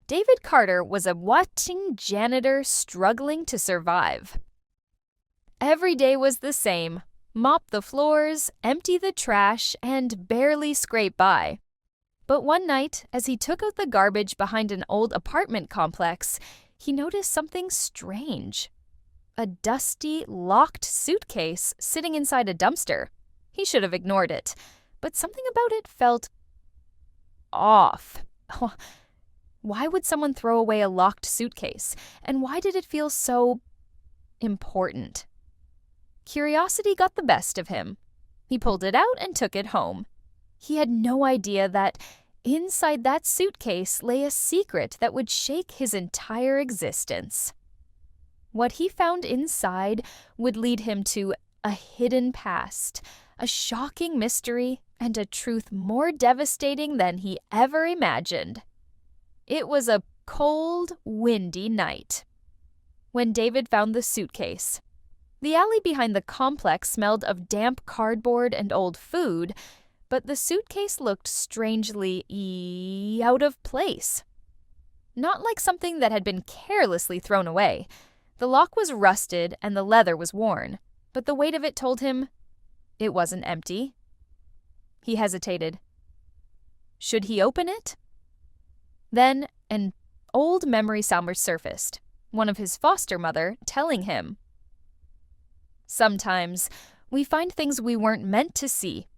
David Carter was a watching janitor struggling to survive. Every day was the same: mop the floors, empty the trash, and barely scrape by. But one night, as he took out the garbage behind an old apartment complex, he noticed something strange. A dusty, locked suitcase sitting inside a dumpster. He should have ignored it, but something about it felt off. Why would someone throw away a locked suitcase? And why did it feel so important? Curiosity got the best of him. He pulled it out and took it home. He had no idea that inside that suitcase lay a secret that would shake his entire existence. What he found inside would lead him to a hidden past, a shocking mystery, and a truth more devastating than he ever imagined. It was a cold, windy night when David found the suitcase. The alley behind the complex smelled of damp cardboard and old food, but the suitcase looked strangely out of place. Not like something that had been carelessly thrown away. The lock was rusted and the leather was worn, but the weight of it told him it wasn't empty. He hesitated. Should he open it? Then an old memory surfaced, one of his foster mother telling him, "Sometimes we find things we weren't meant to see."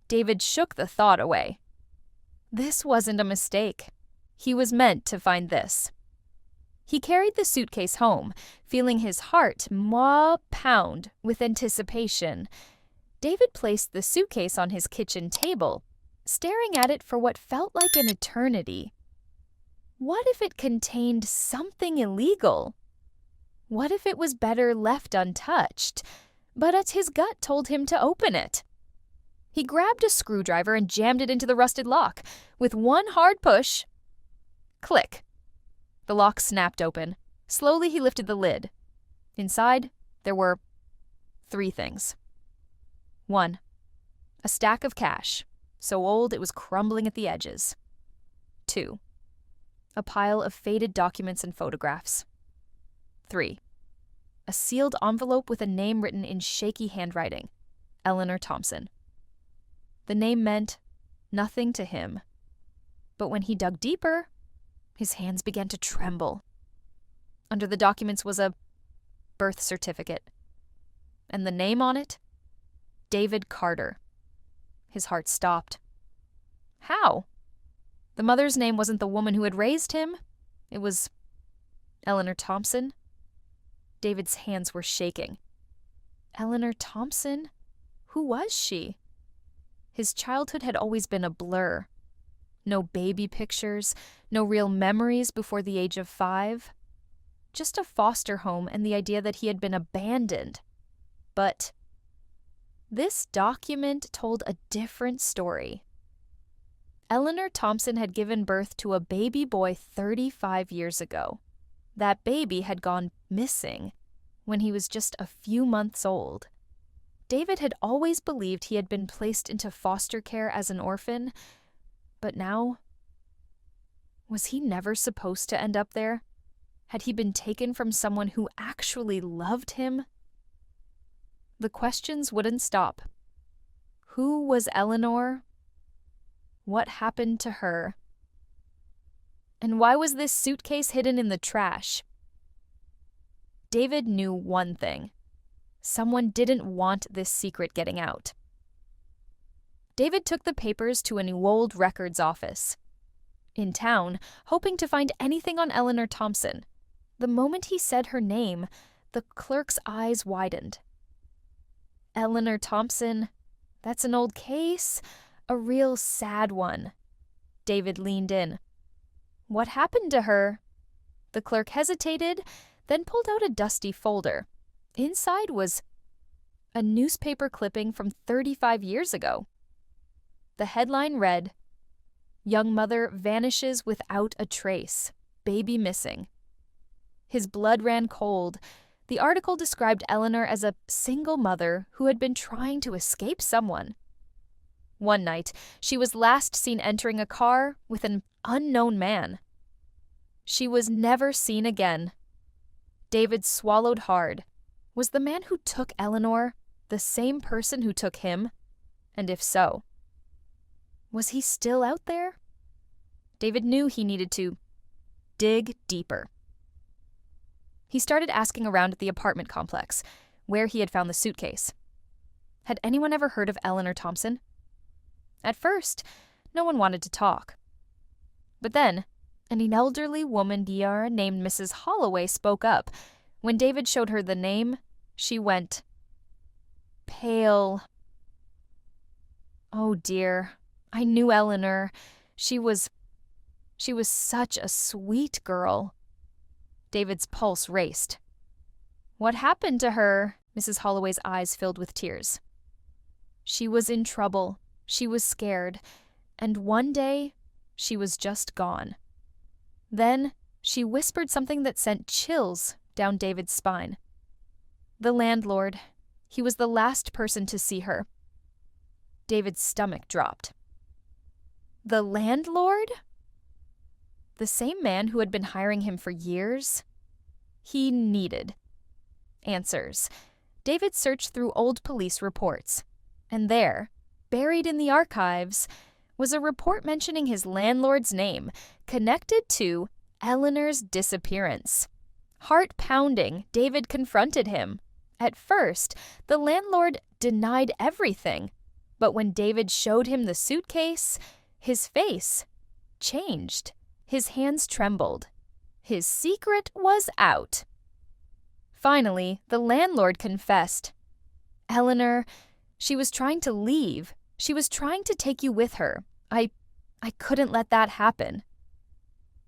David shook the thought away. This wasn't a mistake. He was meant to find this. He carried the suitcase home, feeling his heart pound with anticipation. David placed the suitcase on his kitchen table, staring at it for what felt like an eternity. What if it contained something illegal? What if it was better left untouched? But his gut told him to open it. He grabbed a screwdriver and jammed it into the rusted lock. With one hard push, click. The lock snapped open. Slowly he lifted the lid. Inside, there were 3 things. 1. A stack of cash, so old it was crumbling at the edges. 2. A pile of faded documents and photographs. 3. A sealed envelope with a name written in shaky handwriting: Eleanor Thompson. The name meant nothing to him. But when he dug deeper, his hands began to tremble. Under the documents was a birth certificate, and the name on it, David Carter. His heart stopped. How? The mother's name wasn't the woman who had raised him. It was Eleanor Thompson. David's hands were shaking. Eleanor Thompson? Who was she? His childhood had always been a blur. No baby pictures, no real memories before the age of 5. Just a foster home and the idea that he had been abandoned. But this document told a different story. Eleanor Thompson had given birth to a baby boy 35 years ago. That baby had gone missing when he was just a few months old. David had always believed he had been placed into foster care as an orphan, but now, was he never supposed to end up there? Had he been taken from someone who actually loved him? The questions wouldn't stop. Who was Eleanor? What happened to her? And why was this suitcase hidden in the trash? David knew one thing. Someone didn't want this secret getting out. David took the papers to a New Old Records office in town, hoping to find anything on Eleanor Thompson. The moment he said her name, the clerk's eyes widened. Eleanor Thompson, that's an old case, a real sad one. David leaned in. What happened to her? The clerk hesitated, then pulled out a dusty folder. Inside was a newspaper clipping from 35 years ago. The headline read, "Young mother vanishes without a trace. Baby missing." His blood ran cold. The article described Eleanor as a single mother who had been trying to escape someone. One night, she was last seen entering a car with an unknown man. She was never seen again. David swallowed hard. Was the man who took Eleanor the same person who took him? And if so, was he still out there? David knew he needed to dig deeper. He started asking around at the apartment complex, where he had found the suitcase. Had anyone ever heard of Eleanor Thompson? At first, no one wanted to talk. But then, an elderly woman named Mrs. Holloway spoke up. When David showed her the name, she went pale. Oh dear, I knew Eleanor. She was such a sweet girl. David's pulse raced. What happened to her? Mrs. Holloway's eyes filled with tears. She was in trouble. She was scared. And one day, she was just gone. Then, she whispered something that sent chills down David's spine. The landlord. He was the last person to see her. David's stomach dropped. The landlord? The same man who had been hiring him for years? He needed answers. David searched through old police reports, and there, buried in the archives, was a report mentioning his landlord's name, connected to Eleanor's disappearance. Heart pounding, David confronted him. At first, the landlord denied everything, but when David showed him the suitcase, his face changed. His hands trembled. His secret was out. Finally, the landlord confessed. Eleanor, she was trying to leave. She was trying to take you with her. I couldn't let that happen.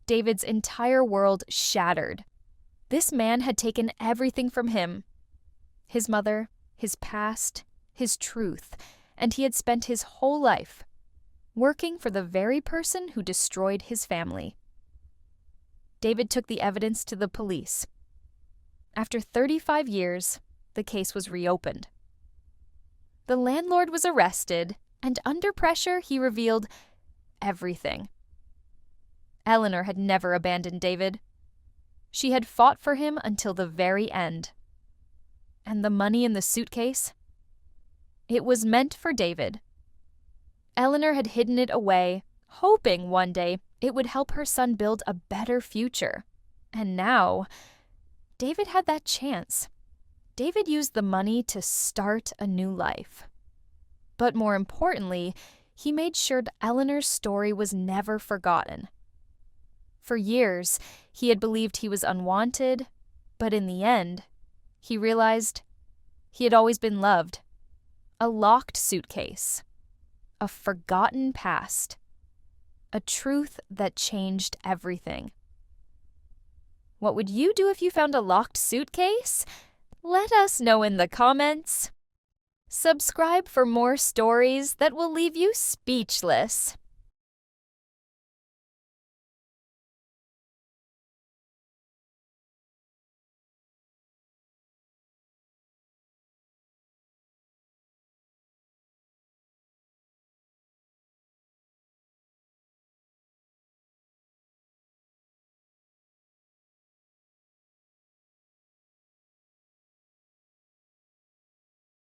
David's entire world shattered. This man had taken everything from him. His mother, his past, his truth, and he had spent his whole life working for the very person who destroyed his family. David took the evidence to the police. After 35 years, the case was reopened. The landlord was arrested, and under pressure, he revealed everything. Eleanor had never abandoned David. She had fought for him until the very end. And the money in the suitcase? It was meant for David. Eleanor had hidden it away, hoping one day it would help her son build a better future. And now, David had that chance. David used the money to start a new life. But more importantly, he made sure Eleanor's story was never forgotten. For years, he had believed he was unwanted, but in the end, he realized he had always been loved. A locked suitcase. A forgotten past. A truth that changed everything. What would you do if you found a locked suitcase? Let us know in the comments. Subscribe for more stories that will leave you speechless.